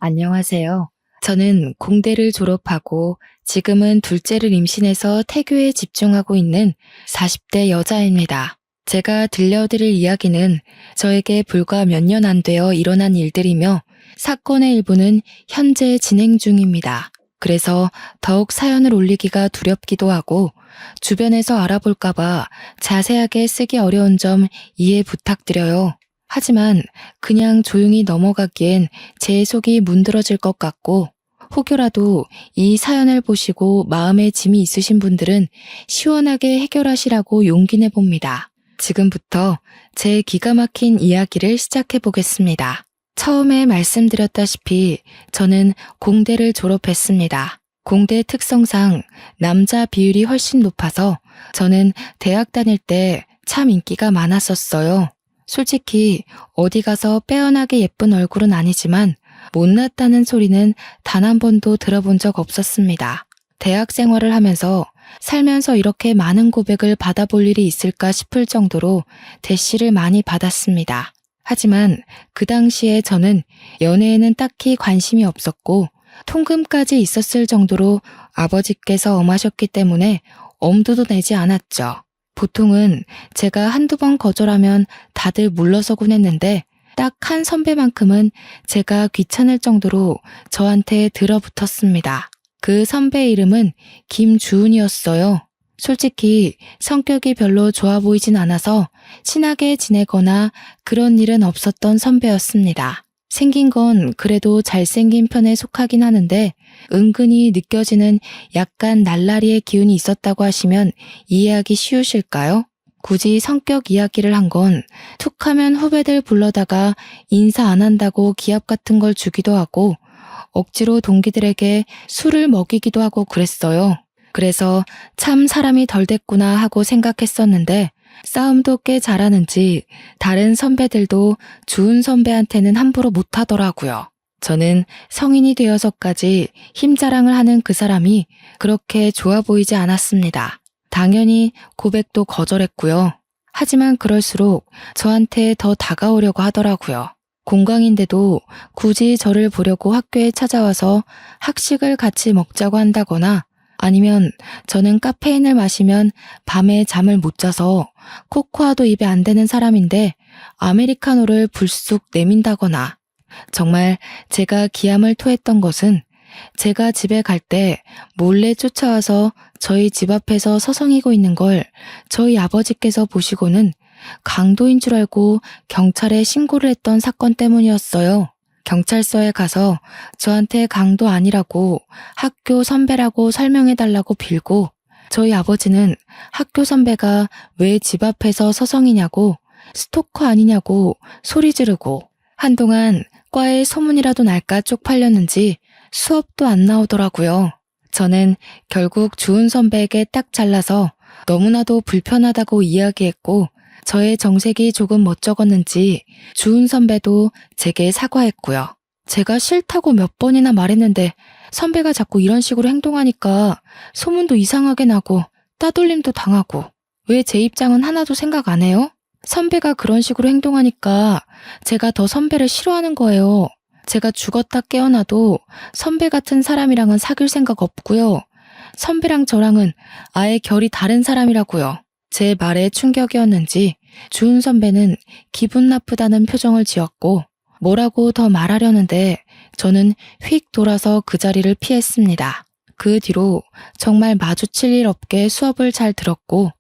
안녕하세요. 저는 공대를 졸업하고 지금은 둘째를 임신해서 태교에 집중하고 있는 40대 여자입니다. 제가 들려드릴 이야기는 저에게 불과 몇 년 안 되어 일어난 일들이며 사건의 일부는 현재 진행 중입니다. 그래서 더욱 사연을 올리기가 두렵기도 하고 주변에서 알아볼까봐 자세하게 쓰기 어려운 점 이해 부탁드려요. 하지만 그냥 조용히 넘어가기엔 제 속이 문드러질 것 같고 혹여라도 이 사연을 보시고 마음에 짐이 있으신 분들은 시원하게 해결하시라고 용기 내봅니다. 지금부터 제 기가 막힌 이야기를 시작해 보겠습니다. 처음에 말씀드렸다시피 저는 공대를 졸업했습니다. 공대 특성상 남자 비율이 훨씬 높아서 저는 대학 다닐 때 참 인기가 많았었어요. 솔직히 어디 가서 빼어나게 예쁜 얼굴은 아니지만 못났다는 소리는 단 한 번도 들어본 적 없었습니다. 대학 생활을 하면서 살면서 이렇게 많은 고백을 받아볼 일이 있을까 싶을 정도로 대시를 많이 받았습니다. 하지만 그 당시에 저는 연애에는 딱히 관심이 없었고 통금까지 있었을 정도로 아버지께서 엄하셨기 때문에 엄두도 내지 않았죠. 보통은 제가 한두 번 거절하면 다들 물러서곤 했는데 딱 한 선배만큼은 제가 귀찮을 정도로 저한테 들어붙었습니다. 그 선배의 이름은 김주은이었어요. 솔직히 성격이 별로 좋아 보이진 않아서 친하게 지내거나 그런 일은 없었던 선배였습니다. 생긴 건 그래도 잘생긴 편에 속하긴 하는데 은근히 느껴지는 약간 날라리의 기운이 있었다고 하시면 이해하기 쉬우실까요? 굳이 성격 이야기를 한 건 툭하면 후배들 불러다가 인사 안 한다고 기합 같은 걸 주기도 하고 억지로 동기들에게 술을 먹이기도 하고 그랬어요. 그래서 참 사람이 덜 됐구나 하고 생각했었는데 싸움도 꽤 잘하는지 다른 선배들도 주은 선배한테는 함부로 못하더라고요. 저는 성인이 되어서까지 힘자랑을 하는 그 사람이 그렇게 좋아 보이지 않았습니다. 당연히 고백도 거절했고요. 하지만 그럴수록 저한테 더 다가오려고 하더라고요. 공강인데도 굳이 저를 보려고 학교에 찾아와서 학식을 같이 먹자고 한다거나 아니면 저는 카페인을 마시면 밤에 잠을 못 자서 코코아도 입에 안 대는 사람인데 아메리카노를 불쑥 내민다거나 정말 제가 기함을 토했던 것은 제가 집에 갈 때 몰래 쫓아와서 저희 집 앞에서 서성이고 있는 걸 저희 아버지께서 보시고는 강도인 줄 알고 경찰에 신고를 했던 사건 때문이었어요. 경찰서에 가서 저한테 강도 아니라고 학교 선배라고 설명해달라고 빌고 저희 아버지는 학교 선배가 왜 집 앞에서 서성이냐고 스토커 아니냐고 소리 지르고 한동안 과에 소문이라도 날까 쪽팔렸는지 수업도 안 나오더라고요. 저는 결국 주은 선배에게 딱 잘라서 너무나도 불편하다고 이야기했고 저의 정색이 조금 멋쩍었는지 주은 선배도 제게 사과했고요. 제가 싫다고 몇 번이나 말했는데 선배가 자꾸 이런 식으로 행동하니까 소문도 이상하게 나고 따돌림도 당하고 왜 제 입장은 하나도 생각 안 해요? 선배가 그런 식으로 행동하니까 제가 더 선배를 싫어하는 거예요. 제가 죽었다 깨어나도 선배 같은 사람이랑은 사귈 생각 없고요. 선배랑 저랑은 아예 결이 다른 사람이라고요. 제 말에 충격이었는지 주은 선배는 기분 나쁘다는 표정을 지었고 뭐라고 더 말하려는데 저는 휙 돌아서 그 자리를 피했습니다. 그 뒤로 정말 마주칠 일 없게 수업을 잘 들었고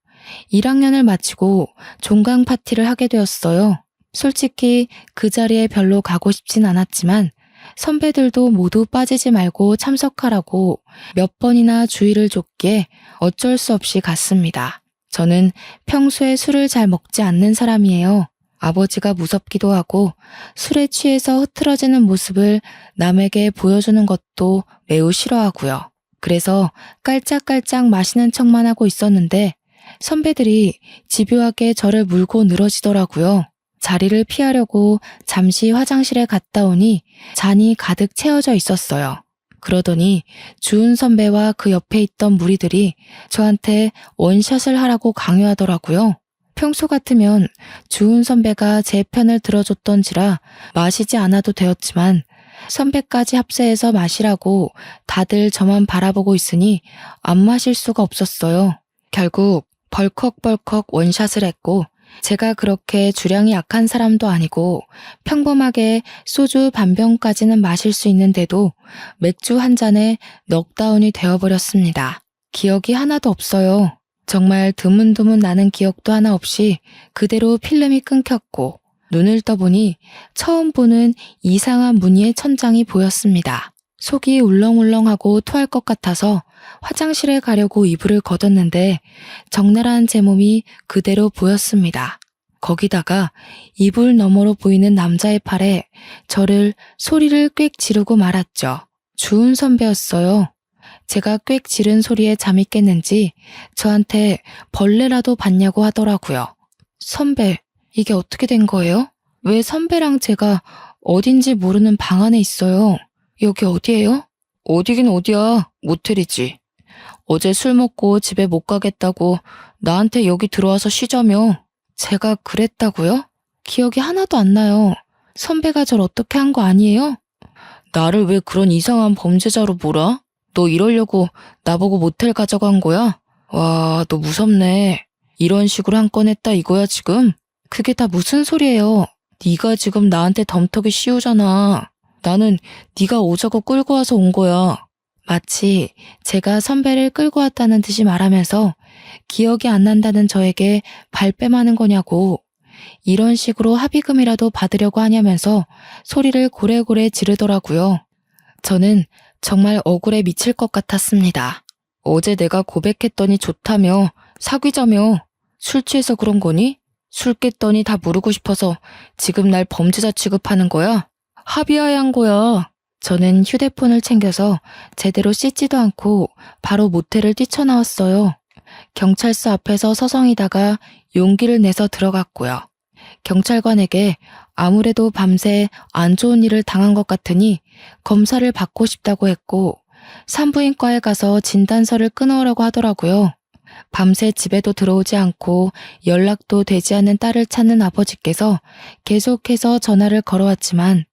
1학년을 마치고 종강 파티를 하게 되었어요. 솔직히 그 자리에 별로 가고 싶진 않았지만 선배들도 모두 빠지지 말고 참석하라고 몇 번이나 주의를 줬기에 어쩔 수 없이 갔습니다. 저는 평소에 술을 잘 먹지 않는 사람이에요. 아버지가 무섭기도 하고 술에 취해서 흐트러지는 모습을 남에게 보여주는 것도 매우 싫어하고요. 그래서 깔짝깔짝 마시는 척만 하고 있었는데 선배들이 집요하게 저를 물고 늘어지더라고요. 자리를 피하려고 잠시 화장실에 갔다 오니 잔이 가득 채워져 있었어요. 그러더니 주은 선배와 그 옆에 있던 무리들이 저한테 원샷을 하라고 강요하더라고요. 평소 같으면 주은 선배가 제 편을 들어줬던지라 마시지 않아도 되었지만 선배까지 합세해서 마시라고 다들 저만 바라보고 있으니 안 마실 수가 없었어요. 결국 벌컥벌컥 원샷을 했고 제가 그렇게 주량이 약한 사람도 아니고 평범하게 소주 반병까지는 마실 수 있는데도 맥주 한 잔에 넉다운이 되어버렸습니다. 기억이 하나도 없어요. 정말 드문드문 나는 기억도 하나 없이 그대로 필름이 끊겼고 눈을 떠보니 처음 보는 이상한 무늬의 천장이 보였습니다. 속이 울렁울렁하고 토할 것 같아서 화장실에 가려고 이불을 걷었는데 적나라한 제 몸이 그대로 보였습니다. 거기다가 이불 너머로 보이는 남자의 팔에 저를 소리를 꽥 지르고 말았죠. 주은 선배였어요. 제가 꽥 지른 소리에 잠이 깼는지 저한테 벌레라도 봤냐고 하더라고요. 선배, 이게 어떻게 된 거예요? 왜 선배랑 제가 어딘지 모르는 방 안에 있어요? 여기 어디예요? 어디긴 어디야. 모텔이지. 어제 술 먹고 집에 못 가겠다고 나한테 여기 들어와서 쉬자며. 제가 그랬다고요? 기억이 하나도 안 나요. 선배가 절 어떻게 한 거 아니에요? 나를 왜 그런 이상한 범죄자로 몰아? 너 이러려고 나보고 모텔 가자고 한 거야? 와, 너 무섭네. 이런 식으로 한 건 했다 이거야 지금? 그게 다 무슨 소리예요? 네가 지금 나한테 덤터기 씌우잖아. 나는 네가 오자고 끌고 와서 온 거야. 마치 제가 선배를 끌고 왔다는 듯이 말하면서 기억이 안 난다는 저에게 발뺌하는 거냐고. 이런 식으로 합의금이라도 받으려고 하냐면서 소리를 고래고래 지르더라고요. 저는 정말 억울해 미칠 것 같았습니다. 어제 내가 고백했더니 좋다며, 사귀자며. 술 취해서 그런 거니? 술 깼더니 다 모르고 싶어서 지금 날 범죄자 취급하는 거야? 합의하에 한 거야. 저는 휴대폰을 챙겨서 제대로 씻지도 않고 바로 모텔을 뛰쳐나왔어요. 경찰서 앞에서 서성이다가 용기를 내서 들어갔고요. 경찰관에게 아무래도 밤새 안 좋은 일을 당한 것 같으니 검사를 받고 싶다고 했고 산부인과에 가서 진단서를 끊어오라고 하더라고요. 밤새 집에도 들어오지 않고 연락도 되지 않는 딸을 찾는 아버지께서 계속해서 전화를 걸어왔지만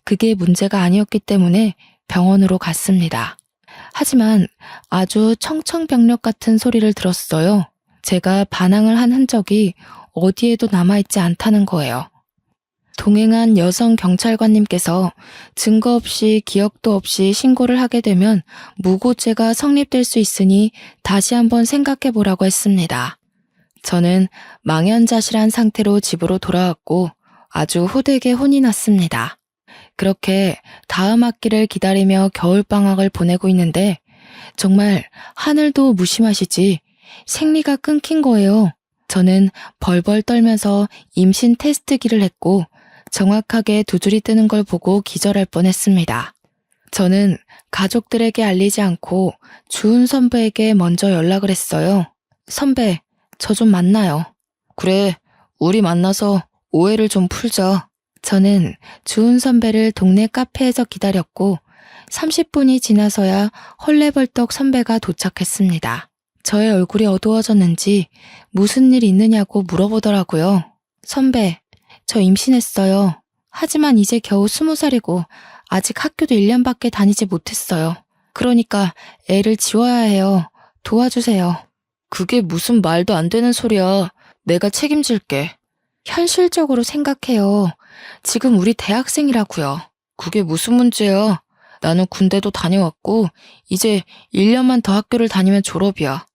그게 문제가 아니었기 때문에 병원으로 갔습니다. 하지만 아주 청천벽력 같은 소리를 들었어요. 제가 반항을 한 흔적이 어디에도 남아있지 않다는 거예요. 동행한 여성 경찰관님께서 증거 없이 기억도 없이 신고를 하게 되면 무고죄가 성립될 수 있으니 다시 한번 생각해 보라고 했습니다. 저는 망연자실한 상태로 집으로 돌아왔고 아주 호되게 혼이 났습니다. 그렇게 다음 학기를 기다리며 겨울방학을 보내고 있는데 정말 하늘도 무심하시지 생리가 끊긴 거예요. 저는 벌벌 떨면서 임신 테스트기를 했고 정확하게 두 줄이 뜨는 걸 보고 기절할 뻔했습니다. 저는 가족들에게 알리지 않고 주은 선배에게 먼저 연락을 했어요. 선배, 저 좀 만나요. 그래, 우리 만나서 오해를 좀 풀자. 저는 주은 선배를 동네 카페에서 기다렸고 30분이 지나서야 헐레벌떡 선배가 도착했습니다. 저의 얼굴이 어두워졌는지 무슨 일 있느냐고 물어보더라고요. 선배, 저 임신했어요. 하지만 이제 겨우 20살이고 아직 학교도 1년밖에 다니지 못했어요. 그러니까 애를 지워야 해요. 도와주세요. 그게 무슨 말도 안 되는 소리야. 내가 책임질게. 현실적으로 생각해요. 지금 우리 대학생이라고요. 그게 무슨 문제야. 나는 군대도 다녀왔고 이제 1년만 더 학교를 다니면 졸업이야.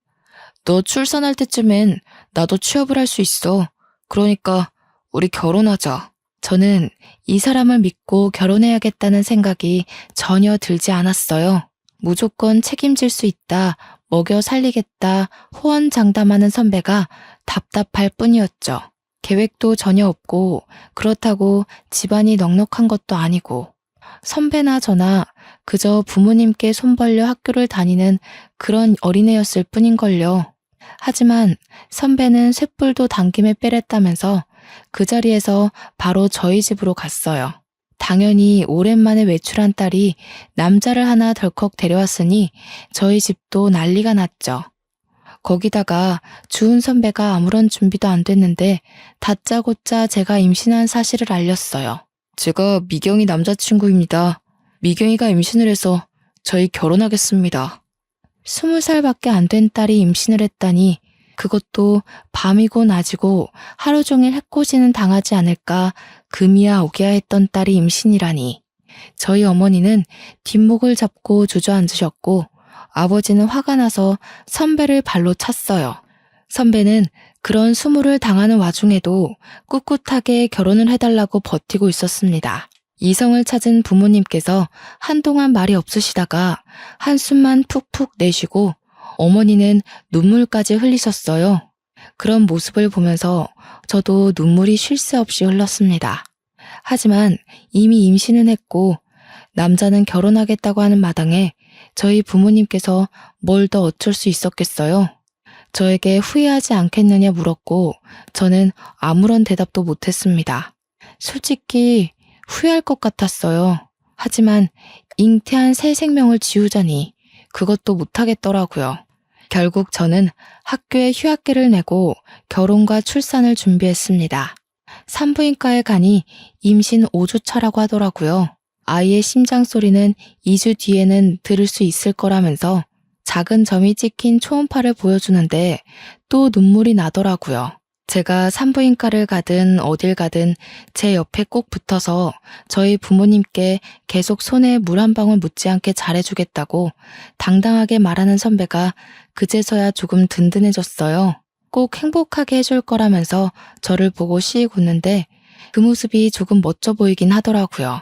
너 출산할 때쯤엔 나도 취업을 할 수 있어. 그러니까 우리 결혼하자. 저는 이 사람을 믿고 결혼해야겠다는 생각이 전혀 들지 않았어요. 무조건 책임질 수 있다, 먹여 살리겠다, 호언장담하는 선배가 답답할 뿐이었죠. 계획도 전혀 없고 그렇다고 집안이 넉넉한 것도 아니고 선배나 저나 그저 부모님께 손 벌려 학교를 다니는 그런 어린애였을 뿐인걸요. 하지만 선배는 쇳불도 당김에 빼랬다면서 그 자리에서 바로 저희 집으로 갔어요. 당연히 오랜만에 외출한 딸이 남자를 하나 덜컥 데려왔으니 저희 집도 난리가 났죠. 거기다가 주은 선배가 아무런 준비도 안 됐는데 다짜고짜 제가 임신한 사실을 알렸어요. 제가 미경이 남자친구입니다. 미경이가 임신을 해서 저희 결혼하겠습니다. 20살밖에 안 된 딸이 임신을 했다니 그것도 밤이고 낮이고 하루 종일 해코지는 당하지 않을까 금이야 오기야 했던 딸이 임신이라니. 저희 어머니는 뒷목을 잡고 주저앉으셨고 아버지는 화가 나서 선배를 발로 찼어요. 선배는 그런 수모를 당하는 와중에도 꿋꿋하게 결혼을 해달라고 버티고 있었습니다. 이성을 찾은 부모님께서 한동안 말이 없으시다가 한숨만 푹푹 내쉬고 어머니는 눈물까지 흘리셨어요. 그런 모습을 보면서 저도 눈물이 쉴 새 없이 흘렀습니다. 하지만 이미 임신은 했고 남자는 결혼하겠다고 하는 마당에 저희 부모님께서 뭘 더 어쩔 수 있었겠어요. 저에게 후회하지 않겠느냐 물었고 저는 아무런 대답도 못했습니다. 솔직히 후회할 것 같았어요. 하지만 잉태한 새 생명을 지우자니 그것도 못하겠더라고요. 결국 저는 학교에 휴학계를 내고 결혼과 출산을 준비했습니다. 산부인과에 가니 임신 5주 차라고 하더라고요. 아이의 심장 소리는 2주 뒤에는 들을 수 있을 거라면서 작은 점이 찍힌 초음파를 보여주는데 또 눈물이 나더라고요. 제가 산부인과를 가든 어딜 가든 제 옆에 꼭 붙어서 저희 부모님께 계속 손에 물 한 방울 묻지 않게 잘해주겠다고 당당하게 말하는 선배가 그제서야 조금 든든해졌어요. 꼭 행복하게 해줄 거라면서 저를 보고 씩 웃는데 그 모습이 조금 멋져 보이긴 하더라고요.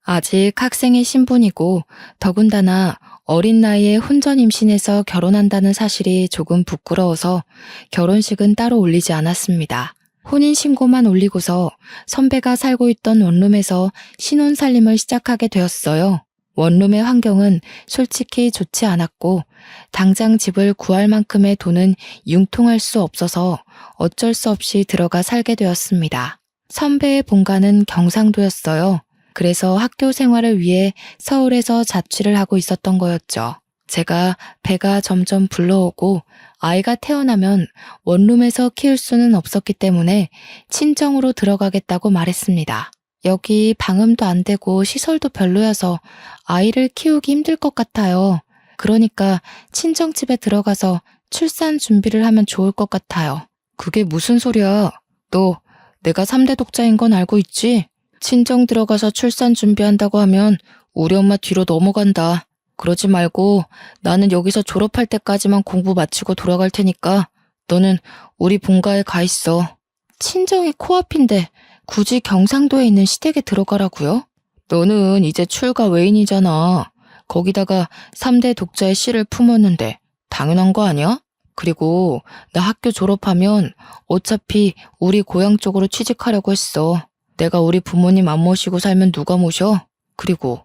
아직 학생의 신분이고 더군다나 어린 나이에 혼전 임신해서 결혼한다는 사실이 조금 부끄러워서 결혼식은 따로 올리지 않았습니다. 혼인신고만 올리고서 선배가 살고 있던 원룸에서 신혼살림을 시작하게 되었어요. 원룸의 환경은 솔직히 좋지 않았고 당장 집을 구할 만큼의 돈은 융통할 수 없어서 어쩔 수 없이 들어가 살게 되었습니다. 선배의 본가는 경상도였어요. 그래서 학교 생활을 위해 서울에서 자취를 하고 있었던 거였죠. 제가 배가 점점 불러오고 아이가 태어나면 원룸에서 키울 수는 없었기 때문에 친정으로 들어가겠다고 말했습니다. 여기 방음도 안 되고 시설도 별로여서 아이를 키우기 힘들 것 같아요. 그러니까 친정집에 들어가서 출산 준비를 하면 좋을 것 같아요. 그게 무슨 소리야? 너 내가 3대 독자인 건 알고 있지? 친정 들어가서 출산 준비한다고 하면 우리 엄마 뒤로 넘어간다. 그러지 말고 나는 여기서 졸업할 때까지만 공부 마치고 돌아갈 테니까 너는 우리 본가에 가 있어. 친정이 코앞인데 굳이 경상도에 있는 시댁에 들어가라고요? 너는 이제 출가 외인이잖아. 거기다가 3대 독자의 씨를 품었는데 당연한 거 아니야? 그리고 나 학교 졸업하면 어차피 우리 고향 쪽으로 취직하려고 했어. 내가 우리 부모님 안 모시고 살면 누가 모셔? 그리고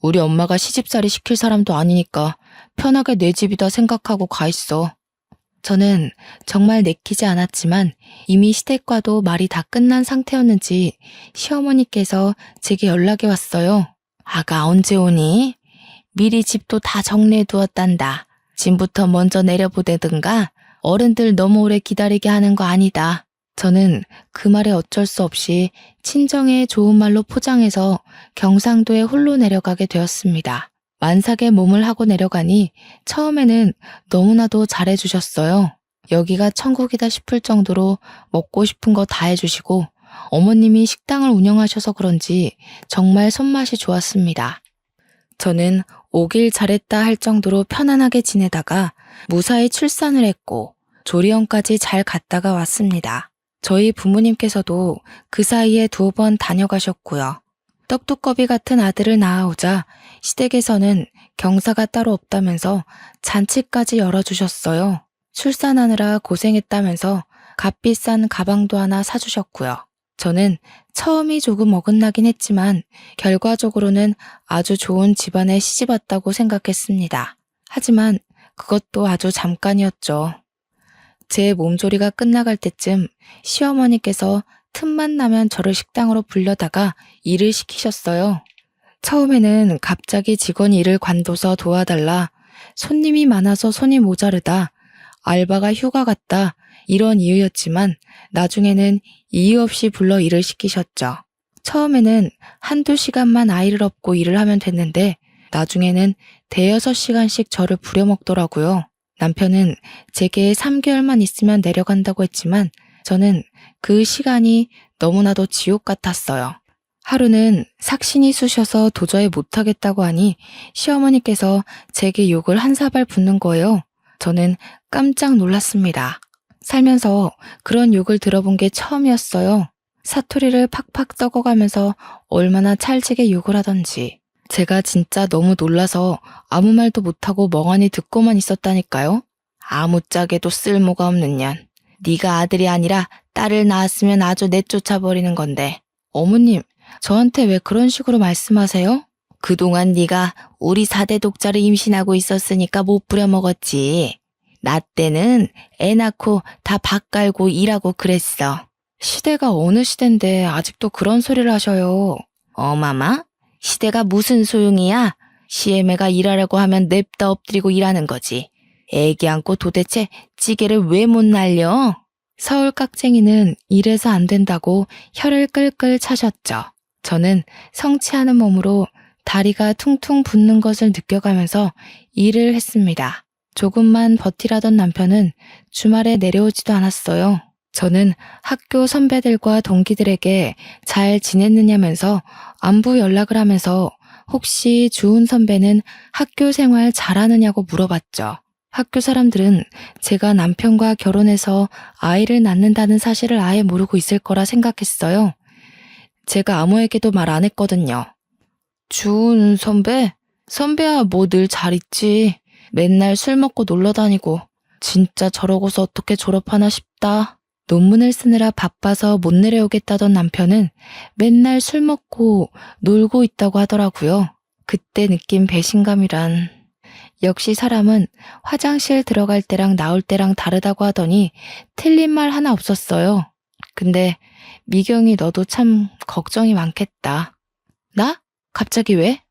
우리 엄마가 시집살이 시킬 사람도 아니니까 편하게 내 집이다 생각하고 가 있어. 저는 정말 내키지 않았지만 이미 시댁과도 말이 다 끝난 상태였는지 시어머니께서 제게 연락이 왔어요. 아가 언제 오니? 미리 집도 다 정리해 두었단다. 짐부터 먼저 내려보내든가 어른들 너무 오래 기다리게 하는 거 아니다. 저는 그 말에 어쩔 수 없이 친정의 좋은 말로 포장해서 경상도에 홀로 내려가게 되었습니다. 만삭의 몸을 하고 내려가니 처음에는 너무나도 잘해주셨어요. 여기가 천국이다 싶을 정도로 먹고 싶은 거 다 해주시고 어머님이 식당을 운영하셔서 그런지 정말 손맛이 좋았습니다. 저는 오길 잘했다 할 정도로 편안하게 지내다가 무사히 출산을 했고 조리원까지 잘 갔다가 왔습니다. 저희 부모님께서도 그 사이에 2번 다녀가셨고요. 떡두꺼비 같은 아들을 낳아오자 시댁에서는 경사가 따로 없다면서 잔치까지 열어주셨어요. 출산하느라 고생했다면서 값비싼 가방도 하나 사주셨고요. 저는 처음이 조금 어긋나긴 했지만 결과적으로는 아주 좋은 집안에 시집왔다고 생각했습니다. 하지만 그것도 아주 잠깐이었죠. 제 몸조리가 끝나갈 때쯤 시어머니께서 틈만 나면 저를 식당으로 불려다가 일을 시키셨어요. 처음에는 갑자기 직원이 일을 관둬서 도와달라, 손님이 많아서 손이 모자르다, 알바가 휴가 갔다 이런 이유였지만 나중에는 이유 없이 불러 일을 시키셨죠. 처음에는 한두 시간만 아이를 업고 일을 하면 됐는데 나중에는 대여섯 시간씩 저를 부려먹더라고요. 남편은 제게 3개월만 있으면 내려간다고 했지만 저는 그 시간이 너무나도 지옥 같았어요. 하루는 삭신이 쑤셔서 도저히 못하겠다고 하니 시어머니께서 제게 욕을 한 사발 붓는 거예요. 저는 깜짝 놀랐습니다. 살면서 그런 욕을 들어본 게 처음이었어요. 사투리를 팍팍 썩어가면서 얼마나 찰지게 욕을 하던지. 제가 진짜 너무 놀라서 아무 말도 못하고 멍하니 듣고만 있었다니까요. 아무짝에도 쓸모가 없는 년. 네가 아들이 아니라 딸을 낳았으면 아주 내쫓아버리는 건데. 어머님, 저한테 왜 그런 식으로 말씀하세요? 그동안 네가 우리 4대 독자를 임신하고 있었으니까 못 부려먹었지. 나 때는 애 낳고 다 밥 깔고 일하고 그랬어. 시대가 어느 시대인데 아직도 그런 소리를 하셔요. 어마마? 시대가 무슨 소용이야? 시애매가 일하라고 하면 냅다 엎드리고 일하는 거지. 애기 안고 도대체 찌개를 왜 못 날려? 서울 깍쟁이는 이래서 안 된다고 혀를 끌끌 차셨죠. 저는 성취하는 몸으로 다리가 퉁퉁 붓는 것을 느껴가면서 일을 했습니다. 조금만 버티라던 남편은 주말에 내려오지도 않았어요. 저는 학교 선배들과 동기들에게 잘 지냈느냐면서 안부 연락을 하면서 혹시 주은 선배는 학교 생활 잘하느냐고 물어봤죠. 학교 사람들은 제가 남편과 결혼해서 아이를 낳는다는 사실을 아예 모르고 있을 거라 생각했어요. 제가 아무에게도 말 안 했거든요. 주은 선배? 선배야 뭐 늘 잘 있지. 맨날 술 먹고 놀러 다니고 진짜 저러고서 어떻게 졸업하나 싶다. 논문을 쓰느라 바빠서 못 내려오겠다던 남편은 맨날 술 먹고 놀고 있다고 하더라고요. 그때 느낀 배신감이란. 역시 사람은 화장실 들어갈 때랑 나올 때랑 다르다고 하더니 틀린 말 하나 없었어요. 근데 미경이 너도 참 걱정이 많겠다. 나? 갑자기 왜?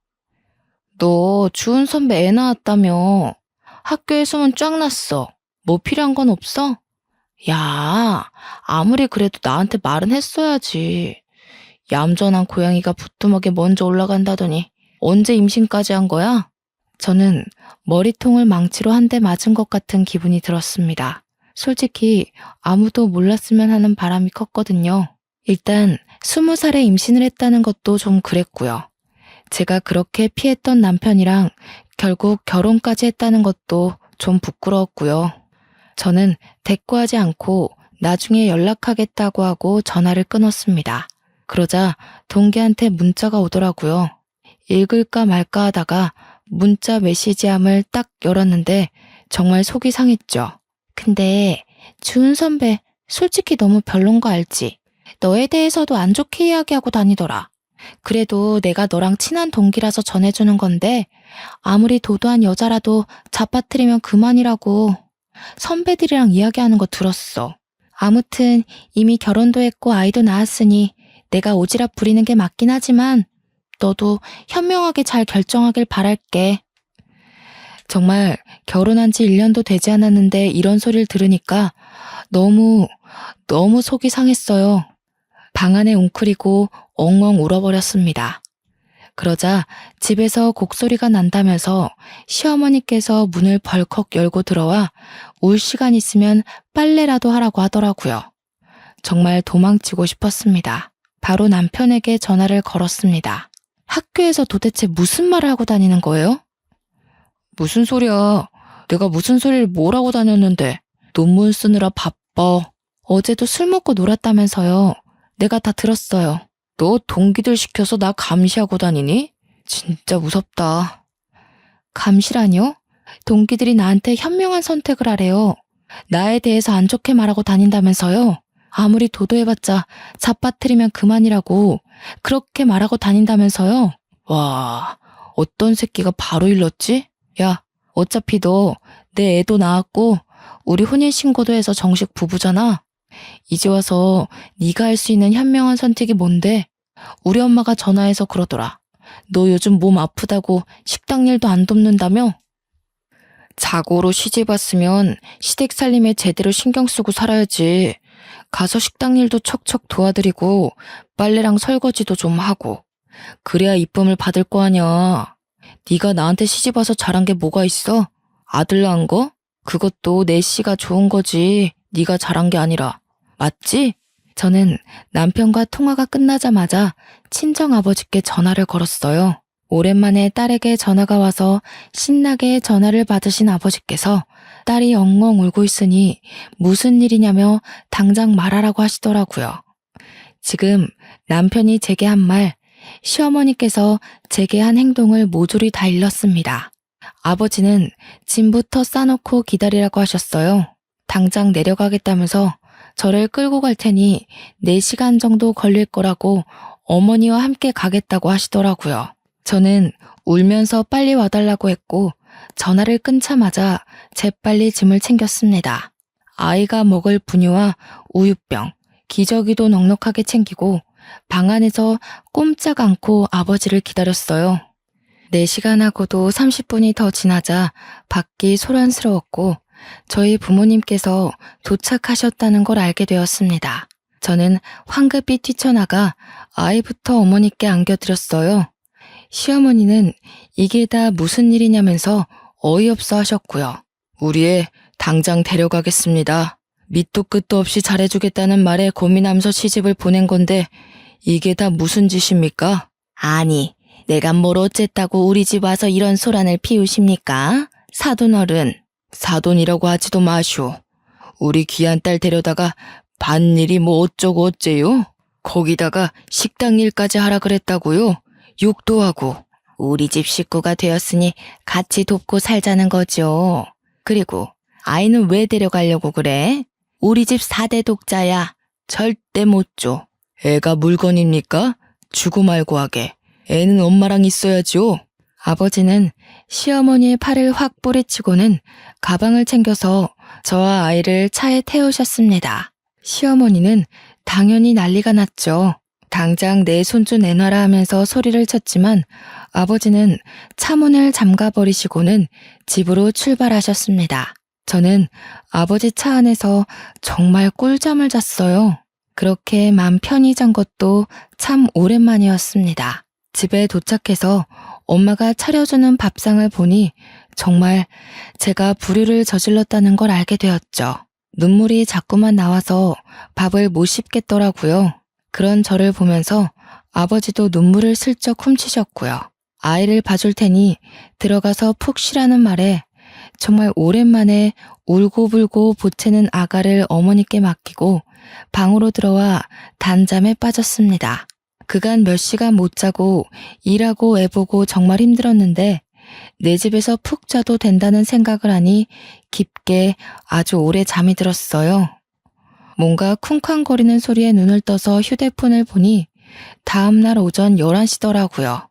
너 주은 선배 애 낳았다며. 학교에 소문 쫙 났어. 뭐 필요한 건 없어? 야, 아무리 그래도 나한테 말은 했어야지. 얌전한 고양이가 부뚜막에 먼저 올라간다더니 언제 임신까지 한 거야? 저는 머리통을 망치로 한 대 맞은 것 같은 기분이 들었습니다. 솔직히 아무도 몰랐으면 하는 바람이 컸거든요. 일단 20살에 임신을 했다는 것도 좀 그랬고요. 제가 그렇게 피했던 남편이랑 결국 결혼까지 했다는 것도 좀 부끄러웠고요. 저는 대꾸하지 않고 나중에 연락하겠다고 하고 전화를 끊었습니다. 그러자 동기한테 문자가 오더라고요. 읽을까 말까 하다가 문자 메시지함을 딱 열었는데 정말 속이 상했죠. 근데 주은 선배 솔직히 너무 별론 거 알지? 너에 대해서도 안 좋게 이야기하고 다니더라. 그래도 내가 너랑 친한 동기라서 전해주는 건데 아무리 도도한 여자라도 잡아뜨리면 그만이라고. 선배들이랑 이야기하는 거 들었어. 아무튼 이미 결혼도 했고 아이도 낳았으니 내가 오지랖 부리는 게 맞긴 하지만 너도 현명하게 잘 결정하길 바랄게. 정말 결혼한 지 1년도 되지 않았는데 이런 소리를 들으니까 너무 속이 상했어요. 방 안에 웅크리고 엉엉 울어버렸습니다. 그러자 집에서 곡소리가 난다면서 시어머니께서 문을 벌컥 열고 들어와 울 시간 있으면 빨래라도 하라고 하더라고요. 정말 도망치고 싶었습니다. 바로 남편에게 전화를 걸었습니다. 학교에서 도대체 무슨 말을 하고 다니는 거예요? 무슨 소리야. 내가 무슨 소리를 뭐라고 다녔는데. 논문 쓰느라 바빠. 어제도 술 먹고 놀았다면서요. 내가 다 들었어요. 너 동기들 시켜서 나 감시하고 다니니? 진짜 무섭다. 감시라뇨? 동기들이 나한테 현명한 선택을 하래요. 나에 대해서 안 좋게 말하고 다닌다면서요. 아무리 도도해봤자 잡아뜨리면 그만이라고 그렇게 말하고 다닌다면서요. 와, 어떤 새끼가 바로 일렀지? 야, 어차피 너 내 애도 낳았고 우리 혼인신고도 해서 정식 부부잖아. 이제 와서 네가 할 수 있는 현명한 선택이 뭔데? 우리 엄마가 전화해서 그러더라. 너 요즘 몸 아프다고 식당 일도 안 돕는다며? 자고로 시집 왔으면 시댁 살림에 제대로 신경 쓰고 살아야지. 가서 식당 일도 척척 도와드리고 빨래랑 설거지도 좀 하고 그래야 이쁨을 받을 거 아냐. 네가 나한테 시집 와서 잘한 게 뭐가 있어? 아들 낳은 거? 그것도 내 씨가 좋은 거지. 네가 잘한 게 아니라. 맞지? 저는 남편과 통화가 끝나자마자 친정아버지께 전화를 걸었어요. 오랜만에 딸에게 전화가 와서 신나게 전화를 받으신 아버지께서 딸이 엉엉 울고 있으니 무슨 일이냐며 당장 말하라고 하시더라고요. 지금 남편이 제게 한 말, 시어머니께서 제게 한 행동을 모조리 다 일렀습니다. 아버지는 짐부터 싸놓고 기다리라고 하셨어요. 당장 내려가겠다면서 저를 끌고 갈 테니 4시간 정도 걸릴 거라고 어머니와 함께 가겠다고 하시더라고요. 저는 울면서 빨리 와달라고 했고 전화를 끊자마자 재빨리 짐을 챙겼습니다. 아이가 먹을 분유와 우유병, 기저귀도 넉넉하게 챙기고 방 안에서 꼼짝 않고 아버지를 기다렸어요. 4시간하고도 30분이 더 지나자 밖이 소란스러웠고 저희 부모님께서 도착하셨다는 걸 알게 되었습니다. 저는 황급히 뛰쳐나가 아이부터 어머니께 안겨드렸어요. 시어머니는 이게 다 무슨 일이냐면서 어이없어 하셨고요. 우리 애 당장 데려가겠습니다. 밑도 끝도 없이 잘해주겠다는 말에 고민하면서 시집을 보낸 건데 이게 다 무슨 짓입니까? 아니, 내가 뭘 어쨌다고 우리 집 와서 이런 소란을 피우십니까? 사돈어른. 사돈이라고 하지도 마시오. 우리 귀한 딸 데려다가 밭일이 뭐 어쩌고 어째요? 거기다가 식당 일까지 하라 그랬다고요? 욕도 하고. 우리 집 식구가 되었으니 같이 돕고 살자는 거죠. 그리고 아이는 왜 데려가려고 그래? 우리 집 4대 독자야. 절대 못 줘. 애가 물건입니까? 주고 말고 하게. 애는 엄마랑 있어야죠. 아버지는 시어머니의 팔을 확 뿌리치고는 가방을 챙겨서 저와 아이를 차에 태우셨습니다. 시어머니는 당연히 난리가 났죠. 당장 내 손주 내놔라 하면서 소리를 쳤지만 아버지는 차문을 잠가버리시고는 집으로 출발하셨습니다. 저는 아버지 차 안에서 정말 꿀잠을 잤어요. 그렇게 맘 편히 잔 것도 참 오랜만이었습니다. 집에 도착해서 엄마가 차려주는 밥상을 보니 정말 제가 불효를 저질렀다는 걸 알게 되었죠. 눈물이 자꾸만 나와서 밥을 못 씹겠더라고요. 그런 저를 보면서 아버지도 눈물을 슬쩍 훔치셨고요. 아이를 봐줄 테니 들어가서 푹 쉬라는 말에 정말 오랜만에 울고불고 보채는 아가를 어머니께 맡기고 방으로 들어와 단잠에 빠졌습니다. 그간 몇 시간 못 자고 일하고 애보고 정말 힘들었는데 내 집에서 푹 자도 된다는 생각을 하니 깊게 아주 오래 잠이 들었어요. 뭔가 쿵쾅거리는 소리에 눈을 떠서 휴대폰을 보니 다음날 오전 11시더라고요.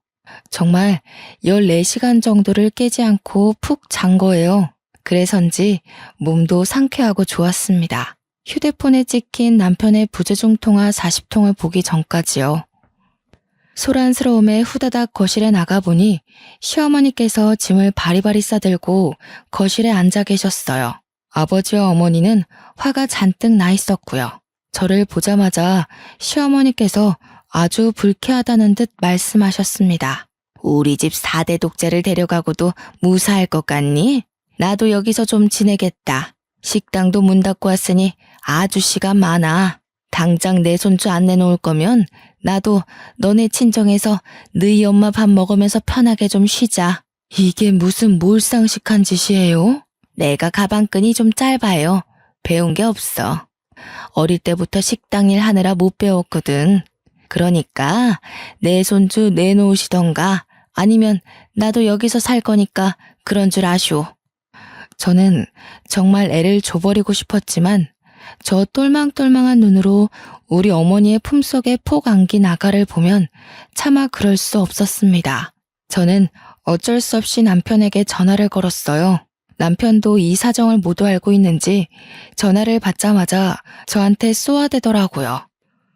정말 14시간 정도를 깨지 않고 푹 잔 거예요. 그래서인지 몸도 상쾌하고 좋았습니다. 휴대폰에 찍힌 남편의 부재중 통화 40통을 보기 전까지요. 소란스러움에 후다닥 거실에 나가보니 시어머니께서 짐을 바리바리 싸들고 거실에 앉아 계셨어요. 아버지와 어머니는 화가 잔뜩 나 있었고요. 저를 보자마자 시어머니께서 아주 불쾌하다는 듯 말씀하셨습니다. 우리 집 4대 독재를 데려가고도 무사할 것 같니? 나도 여기서 좀 지내겠다. 식당도 문 닫고 왔으니 아주 시간 많아. 당장 내 손주 안 내놓을 거면 나도 너네 친정에서 너희 엄마 밥 먹으면서 편하게 좀 쉬자. 이게 무슨 몰상식한 짓이에요? 내가 가방끈이 좀 짧아요. 배운 게 없어. 어릴 때부터 식당 일 하느라 못 배웠거든. 그러니까 내 손주 내놓으시던가 아니면 나도 여기서 살 거니까 그런 줄 아쇼. 저는 정말 애를 줘버리고 싶었지만 저 똘망똘망한 눈으로 우리 어머니의 품속에 폭 안긴 아가를 보면 차마 그럴 수 없었습니다. 저는 어쩔 수 없이 남편에게 전화를 걸었어요. 남편도 이 사정을 모두 알고 있는지 전화를 받자마자 저한테 쏘아대더라고요.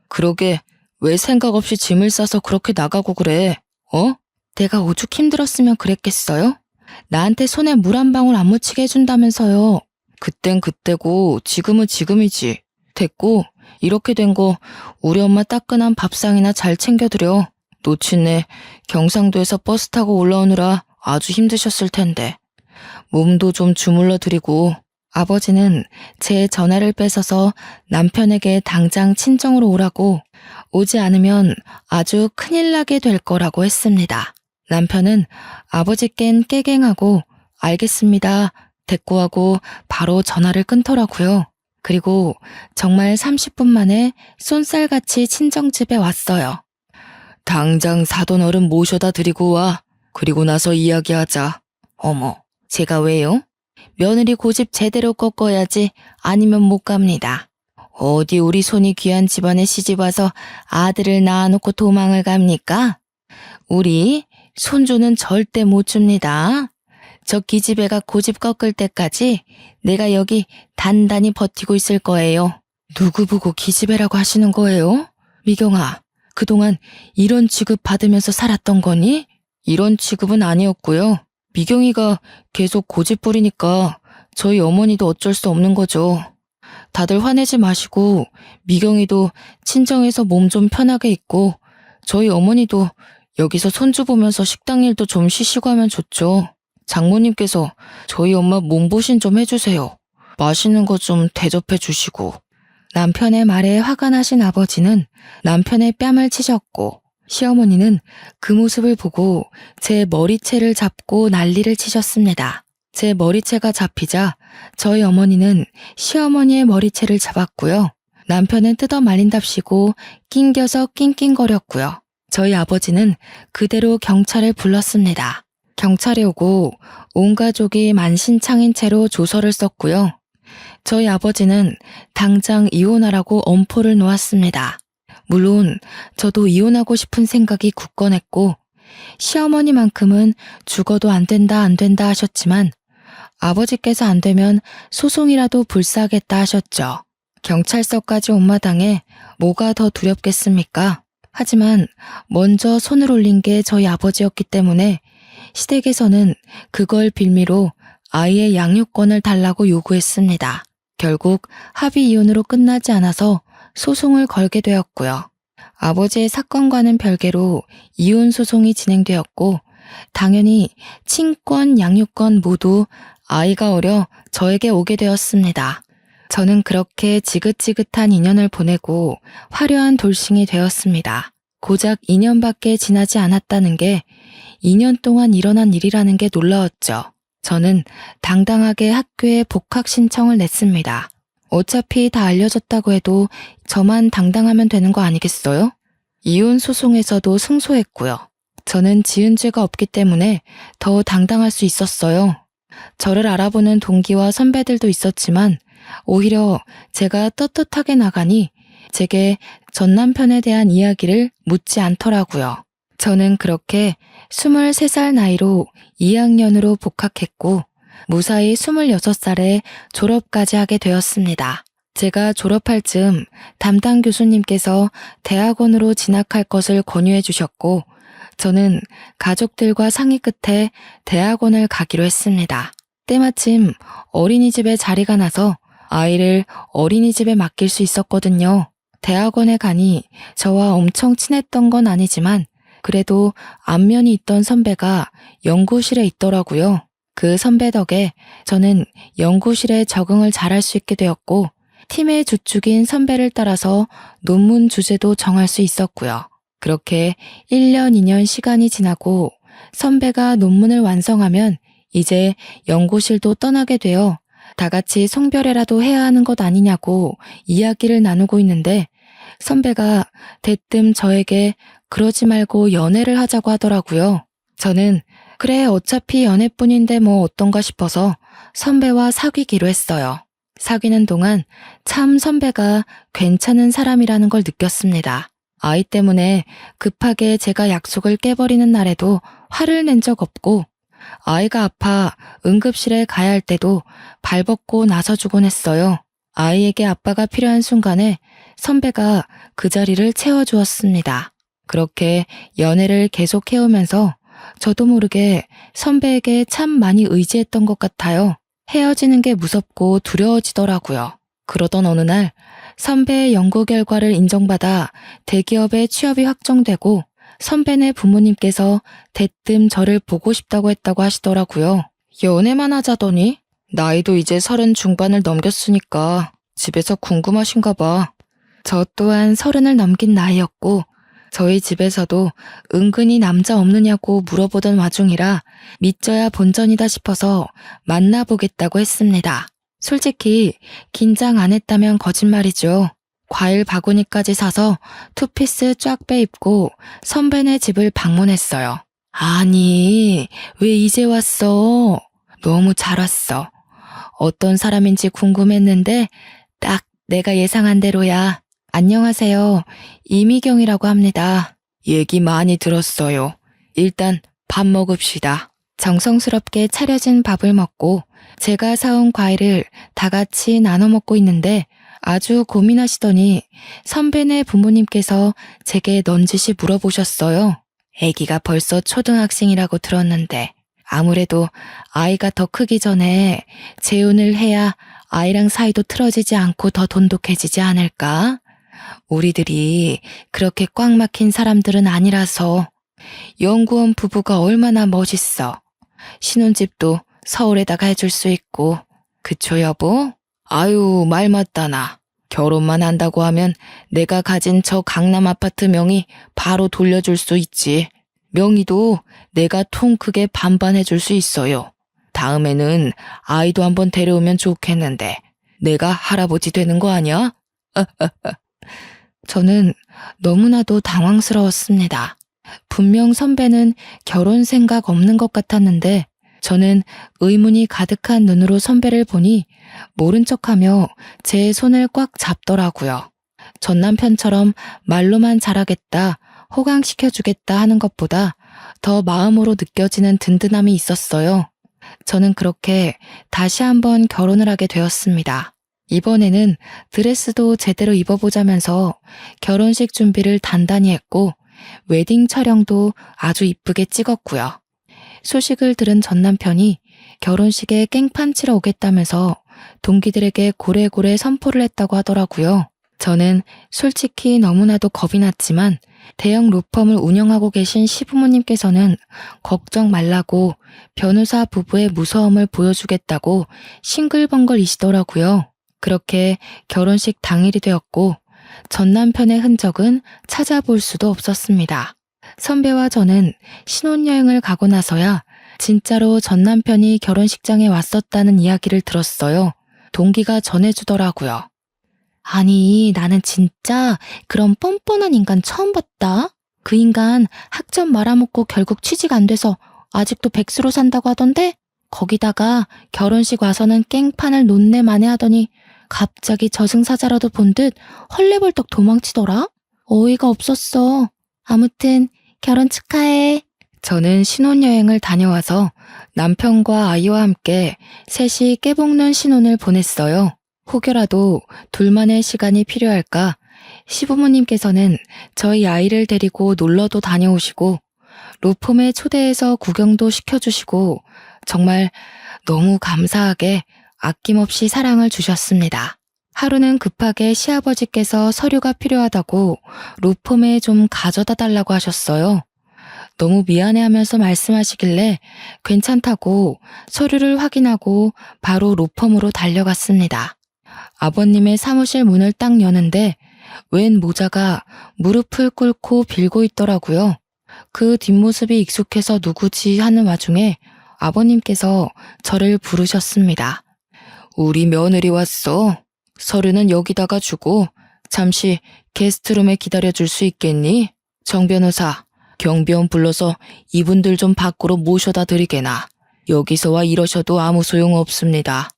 그러게 왜 생각 없이 짐을 싸서 그렇게 나가고 그래? 어? 내가 오죽 힘들었으면 그랬겠어요? 나한테 손에 물 한 방울 안 묻히게 해준다면서요. 그땐 그때고 지금은 지금이지. 됐고, 이렇게 된 거 우리 엄마 따끈한 밥상이나 잘 챙겨드려. 놓친네 경상도에서 버스 타고 올라오느라 아주 힘드셨을 텐데. 몸도 좀 주물러 드리고. 아버지는 제 전화를 뺏어서 남편에게 당장 친정으로 오라고, 오지 않으면 아주 큰일 나게 될 거라고 했습니다. 남편은 아버지껜 깨갱하고 알겠습니다 됐고 하고 바로 전화를 끊더라고요. 그리고 정말 30분 만에 쏜살같이 친정집에 왔어요. 당장 사돈 어른 모셔다 드리고 와. 그리고 나서 이야기하자. 어머, 제가 왜요? 며느리 고집 제대로 꺾어야지 아니면 못 갑니다. 어디 우리 손이 귀한 집안에 시집와서 아들을 낳아놓고 도망을 갑니까? 우리 손주는 절대 못 줍니다. 저 기집애가 고집 꺾을 때까지 내가 여기 단단히 버티고 있을 거예요. 누구 보고 기집애라고 하시는 거예요? 미경아, 그동안 이런 취급 받으면서 살았던 거니? 이런 취급은 아니었고요. 미경이가 계속 고집 부리니까 저희 어머니도 어쩔 수 없는 거죠. 다들 화내지 마시고 미경이도 친정에서 몸 좀 편하게 있고 저희 어머니도 여기서 손주 보면서 식당 일도 좀 쉬시고 하면 좋죠. 장모님께서 저희 엄마 몸보신 좀 해주세요. 맛있는 거 좀 대접해 주시고. 남편의 말에 화가 나신 아버지는 남편의 뺨을 치셨고, 시어머니는 그 모습을 보고 제 머리채를 잡고 난리를 치셨습니다. 제 머리채가 잡히자 저희 어머니는 시어머니의 머리채를 잡았고요. 남편은 뜯어 말린답시고 낑겨서 낑낑거렸고요. 저희 아버지는 그대로 경찰을 불렀습니다. 경찰이 오고 온 가족이 만신창인 채로 조서를 썼고요. 저희 아버지는 당장 이혼하라고 엄포를 놓았습니다. 물론 저도 이혼하고 싶은 생각이 굳건했고 시어머니만큼은 죽어도 안 된다 하셨지만 아버지께서 안 되면 소송이라도 불사하겠다 하셨죠. 경찰서까지 온 마당에 뭐가 더 두렵겠습니까? 하지만 먼저 손을 올린 게 저희 아버지였기 때문에 시댁에서는 그걸 빌미로 아이의 양육권을 달라고 요구했습니다. 결국 합의 이혼으로 끝나지 않아서 소송을 걸게 되었고요. 아버지의 사건과는 별개로 이혼 소송이 진행되었고 당연히 친권, 양육권 모두 아이가 어려 저에게 오게 되었습니다. 저는 그렇게 지긋지긋한 2년을 보내고 화려한 돌싱이 되었습니다. 고작 2년밖에 지나지 않았다는 게 2년 동안 일어난 일이라는 게 놀라웠죠. 저는 당당하게 학교에 복학 신청을 냈습니다. 어차피 다 알려졌다고 해도 저만 당당하면 되는 거 아니겠어요? 이혼 소송에서도 승소했고요. 저는 지은 죄가 없기 때문에 더 당당할 수 있었어요. 저를 알아보는 동기와 선배들도 있었지만 오히려 제가 떳떳하게 나가니 제게 전 남편에 대한 이야기를 묻지 않더라고요. 저는 그렇게 23살 나이로 2학년으로 복학했고 무사히 26살에 졸업까지 하게 되었습니다. 제가 졸업할 즈음 담당 교수님께서 대학원으로 진학할 것을 권유해 주셨고 저는 가족들과 상의 끝에 대학원을 가기로 했습니다. 때마침 어린이집에 자리가 나서 아이를 어린이집에 맡길 수 있었거든요. 대학원에 가니 저와 엄청 친했던 건 아니지만 그래도 안면이 있던 선배가 연구실에 있더라고요. 그 선배 덕에 저는 연구실에 적응을 잘할 수 있게 되었고 팀의 주축인 선배를 따라서 논문 주제도 정할 수 있었고요. 그렇게 1년, 2년 시간이 지나고 선배가 논문을 완성하면 이제 연구실도 떠나게 되어 다 같이 송별회라도 해야 하는 것 아니냐고 이야기를 나누고 있는데 선배가 대뜸 저에게 그러지 말고 연애를 하자고 하더라고요. 저는 그래 어차피 연애뿐인데 뭐 어떤가 싶어서 선배와 사귀기로 했어요. 사귀는 동안 참 선배가 괜찮은 사람이라는 걸 느꼈습니다. 아이 때문에 급하게 제가 약속을 깨버리는 날에도 화를 낸 적 없고 아이가 아파 응급실에 가야 할 때도 발벗고 나서주곤 했어요. 아이에게 아빠가 필요한 순간에 선배가 그 자리를 채워주었습니다. 그렇게 연애를 계속 해오면서 저도 모르게 선배에게 참 많이 의지했던 것 같아요. 헤어지는 게 무섭고 두려워지더라고요. 그러던 어느 날 선배의 연구 결과를 인정받아 대기업에 취업이 확정되고 선배네 부모님께서 대뜸 저를 보고 싶다고 했다고 하시더라고요. 연애만 하자더니 나이도 이제 30 중반을 넘겼으니까 집에서 궁금하신가 봐. 저 또한 30을 넘긴 나이였고 저희 집에서도 은근히 남자 없느냐고 물어보던 와중이라 믿져야 본전이다 싶어서 만나보겠다고 했습니다. 솔직히 긴장 안 했다면 거짓말이죠. 과일 바구니까지 사서 투피스 쫙 빼입고 선배네 집을 방문했어요. 아니, 왜 이제 왔어? 너무 잘 왔어. 어떤 사람인지 궁금했는데 딱 내가 예상한 대로야. 안녕하세요. 이미경이라고 합니다. 얘기 많이 들었어요. 일단 밥 먹읍시다. 정성스럽게 차려진 밥을 먹고 제가 사온 과일을 다 같이 나눠 먹고 있는데 아주 고민하시더니 선배네 부모님께서 제게 넌지시 물어보셨어요. 아기가 벌써 초등학생이라고 들었는데 아무래도 아이가 더 크기 전에 재혼을 해야 아이랑 사이도 틀어지지 않고 더 돈독해지지 않을까? 우리들이 그렇게 꽉 막힌 사람들은 아니라서. 연구원 부부가 얼마나 멋있어. 신혼집도 서울에다가 해줄 수 있고. 그쵸 여보? 아유 말 맞다나. 결혼만 한다고 하면 내가 가진 저 강남 아파트 명의 바로 돌려줄 수 있지. 명의도 내가 통 크게 반반 해줄 수 있어요. 다음에는 아이도 한번 데려오면 좋겠는데 내가 할아버지 되는 거 아니야? 저는 너무나도 당황스러웠습니다. 분명 선배는 결혼 생각 없는 것 같았는데 저는 의문이 가득한 눈으로 선배를 보니 모른 척하며 제 손을 꽉 잡더라고요. 전 남편처럼 말로만 잘하겠다, 호강시켜주겠다 하는 것보다 더 마음으로 느껴지는 든든함이 있었어요. 저는 그렇게 다시 한번 결혼을 하게 되었습니다. 이번에는 드레스도 제대로 입어보자면서 결혼식 준비를 단단히 했고 웨딩 촬영도 아주 이쁘게 찍었고요. 소식을 들은 전 남편이 결혼식에 깽판 치러 오겠다면서 동기들에게 고래고래 선포를 했다고 하더라고요. 저는 솔직히 너무나도 겁이 났지만 대형 로펌을 운영하고 계신 시부모님께서는 걱정 말라고 변호사 부부의 무서움을 보여주겠다고 싱글벙글이시더라고요. 그렇게 결혼식 당일이 되었고 전 남편의 흔적은 찾아볼 수도 없었습니다. 선배와 저는 신혼여행을 가고 나서야 진짜로 전 남편이 결혼식장에 왔었다는 이야기를 들었어요. 동기가 전해주더라고요. 아니, 나는 진짜 그런 뻔뻔한 인간 처음 봤다. 그 인간 학점 말아먹고 결국 취직 안 돼서 아직도 백수로 산다고 하던데? 거기다가 결혼식 와서는 깽판을 논내만에 하더니 갑자기 저승사자라도 본 듯 헐레벌떡 도망치더라? 어이가 없었어. 아무튼 결혼 축하해. 저는 신혼여행을 다녀와서 남편과 아이와 함께 셋이 깨볶는 신혼을 보냈어요. 혹여라도 둘만의 시간이 필요할까 시부모님께서는 저희 아이를 데리고 놀러도 다녀오시고 로펌에 초대해서 구경도 시켜주시고 정말 너무 감사하게 아낌없이 사랑을 주셨습니다. 하루는 급하게 시아버지께서 서류가 필요하다고 로펌에 좀 가져다 달라고 하셨어요. 너무 미안해하면서 말씀하시길래 괜찮다고 서류를 확인하고 바로 로펌으로 달려갔습니다. 아버님의 사무실 문을 딱 여는데 웬 모자가 무릎을 꿇고 빌고 있더라고요. 그 뒷모습이 익숙해서 누구지 하는 와중에 아버님께서 저를 부르셨습니다. 우리 며느리 왔어. 서류는 여기다가 주고 잠시 게스트룸에 기다려줄 수 있겠니? 정 변호사, 경비원 불러서 이분들 좀 밖으로 모셔다 드리게나. 여기서 와 이러셔도 아무 소용 없습니다.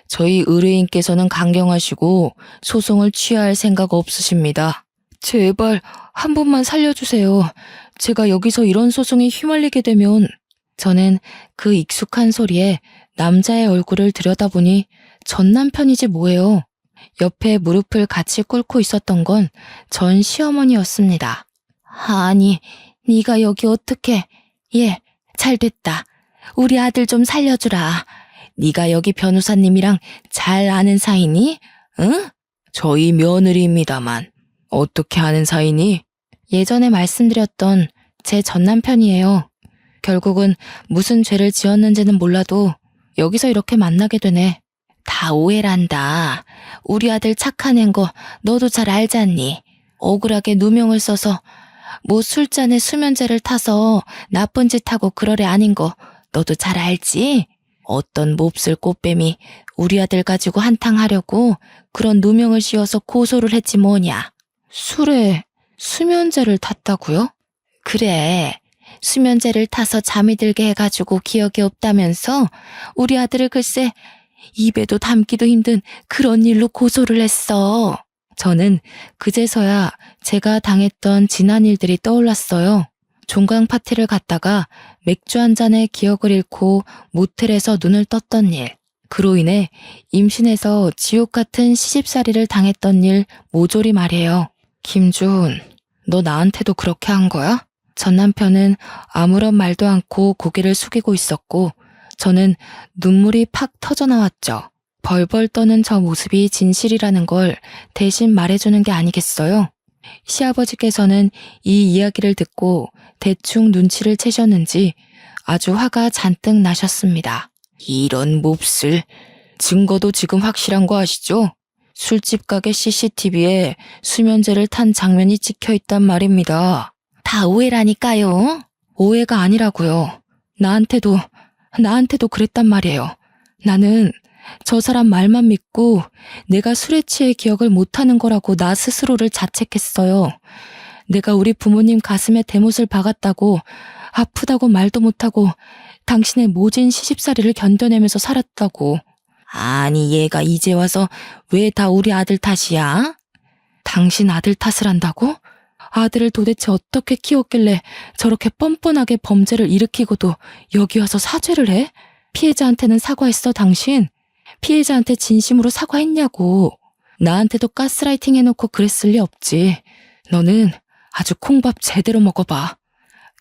저희 의뢰인께서는 강경하시고 소송을 취하할 생각 없으십니다. 제발 한 번만 살려주세요. 제가 여기서 이런 소송에 휘말리게 되면. 저는 그 익숙한 소리에 남자의 얼굴을 들여다보니 전 남편이지 뭐예요. 옆에 무릎을 같이 꿇고 있었던 건 전 시어머니였습니다. 아니, 네가 여기 어떻게? 예, 잘됐다. 우리 아들 좀 살려주라. 네가 여기 변호사님이랑 잘 아는 사이니? 응? 저희 며느리입니다만 어떻게 하는 사이니? 예전에 말씀드렸던 제 전남편이에요. 결국은 무슨 죄를 지었는지는 몰라도 여기서 이렇게 만나게 되네. 다 오해란다. 우리 아들 착한 앤 거 너도 잘 알잖니. 억울하게 누명을 써서 뭐 술잔에 수면제를 타서 나쁜 짓 하고 그러래 아닌 거 너도 잘 알지? 어떤 몹쓸 꽃뱀이 우리 아들 가지고 한탕하려고 그런 누명을 씌워서 고소를 했지 뭐냐. 술에 수면제를 탔다고요? 그래. 수면제를 타서 잠이 들게 해가지고 기억이 없다면서 우리 아들을 글쎄 입에도 담기도 힘든 그런 일로 고소를 했어. 저는 그제서야 제가 당했던 지난 일들이 떠올랐어요. 종강 파티를 갔다가 맥주 한 잔에 기억을 잃고 모텔에서 눈을 떴던 일. 그로 인해 임신해서 지옥 같은 시집살이를 당했던 일 모조리 말이에요. 김준, 너 나한테도 그렇게 한 거야? 전 남편은 아무런 말도 않고 고개를 숙이고 있었고 저는 눈물이 팍 터져 나왔죠. 벌벌 떠는 저 모습이 진실이라는 걸 대신 말해주는 게 아니겠어요? 시아버지께서는 이 이야기를 듣고 대충 눈치를 채셨는지 아주 화가 잔뜩 나셨습니다. 이런 몹쓸, 증거도 지금 확실한 거 아시죠? 술집 가게 CCTV에 수면제를 탄 장면이 찍혀 있단 말입니다. 다 오해라니까요. 오해가 아니라고요. 나한테도 그랬단 말이에요. 나는 저 사람 말만 믿고 내가 술에 취해 기억을 못하는 거라고 나 스스로를 자책했어요. 내가 우리 부모님 가슴에 대못을 박았다고 아프다고 말도 못하고 당신의 모진 시집살이를 견뎌내면서 살았다고. 아니 얘가 이제 와서 왜 다 우리 아들 탓이야? 당신 아들 탓을 한다고? 아들을 도대체 어떻게 키웠길래 저렇게 뻔뻔하게 범죄를 일으키고도 여기 와서 사죄를 해? 피해자한테는 사과했어 당신? 피해자한테 진심으로 사과했냐고. 나한테도 가스라이팅 해놓고 그랬을 리 없지. 너는 아주 콩밥 제대로 먹어봐.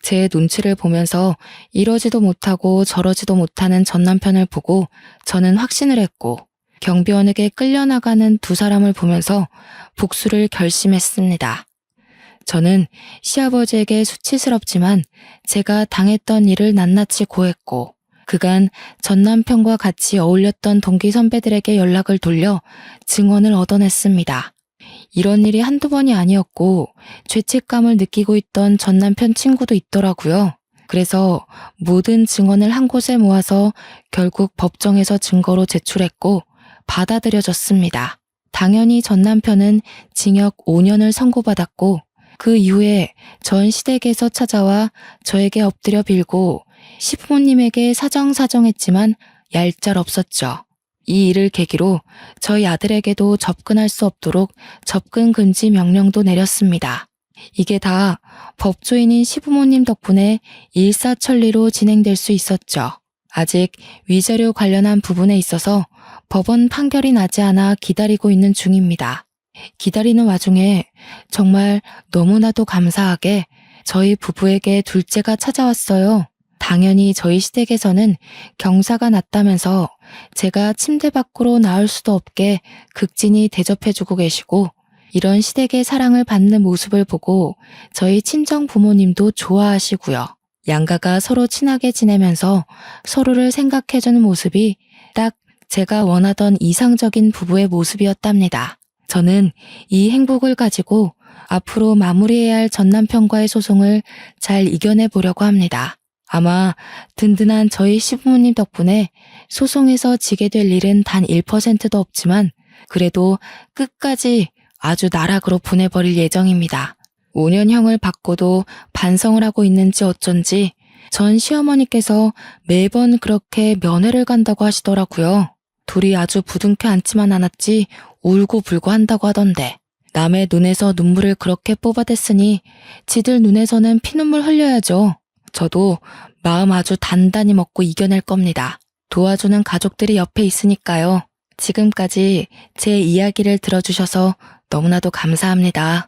제 눈치를 보면서 이러지도 못하고 저러지도 못하는 전 남편을 보고 저는 확신을 했고 경비원에게 끌려나가는 두 사람을 보면서 복수를 결심했습니다. 저는 시아버지에게 수치스럽지만 제가 당했던 일을 낱낱이 고했고 그간 전 남편과 같이 어울렸던 동기 선배들에게 연락을 돌려 증언을 얻어냈습니다. 이런 일이 한두 번이 아니었고 죄책감을 느끼고 있던 전 남편 친구도 있더라고요. 그래서 모든 증언을 한 곳에 모아서 결국 법정에서 증거로 제출했고 받아들여졌습니다. 당연히 전 남편은 징역 5년을 선고받았고 그 이후에 전 시댁에서 찾아와 저에게 엎드려 빌고 시부모님에게 사정사정했지만 얄짤없었죠. 이 일을 계기로 저희 아들에게도 접근할 수 없도록 접근 금지 명령도 내렸습니다. 이게 다 법조인인 시부모님 덕분에 일사천리로 진행될 수 있었죠. 아직 위자료 관련한 부분에 있어서 법원 판결이 나지 않아 기다리고 있는 중입니다. 기다리는 와중에 정말 너무나도 감사하게 저희 부부에게 둘째가 찾아왔어요. 당연히 저희 시댁에서는 경사가 났다면서 제가 침대 밖으로 나올 수도 없게 극진히 대접해주고 계시고 이런 시댁의 사랑을 받는 모습을 보고 저희 친정 부모님도 좋아하시고요. 양가가 서로 친하게 지내면서 서로를 생각해주는 모습이 딱 제가 원하던 이상적인 부부의 모습이었답니다. 저는 이 행복을 가지고 앞으로 마무리해야 할 전 남편과의 소송을 잘 이겨내 보려고 합니다. 아마 든든한 저희 시부모님 덕분에 소송에서 지게 될 일은 단 1%도 없지만 그래도 끝까지 아주 나락으로 보내버릴 예정입니다. 5년형을 받고도 반성을 하고 있는지 어쩐지 전 시어머니께서 매번 그렇게 면회를 간다고 하시더라고요. 둘이 아주 부둥켜 앉지만 않았지 울고불고 한다고 하던데 남의 눈에서 눈물을 그렇게 뽑아댔으니 지들 눈에서는 피눈물 흘려야죠. 저도 마음 아주 단단히 먹고 이겨낼 겁니다. 도와주는 가족들이 옆에 있으니까요. 지금까지 제 이야기를 들어주셔서 너무나도 감사합니다.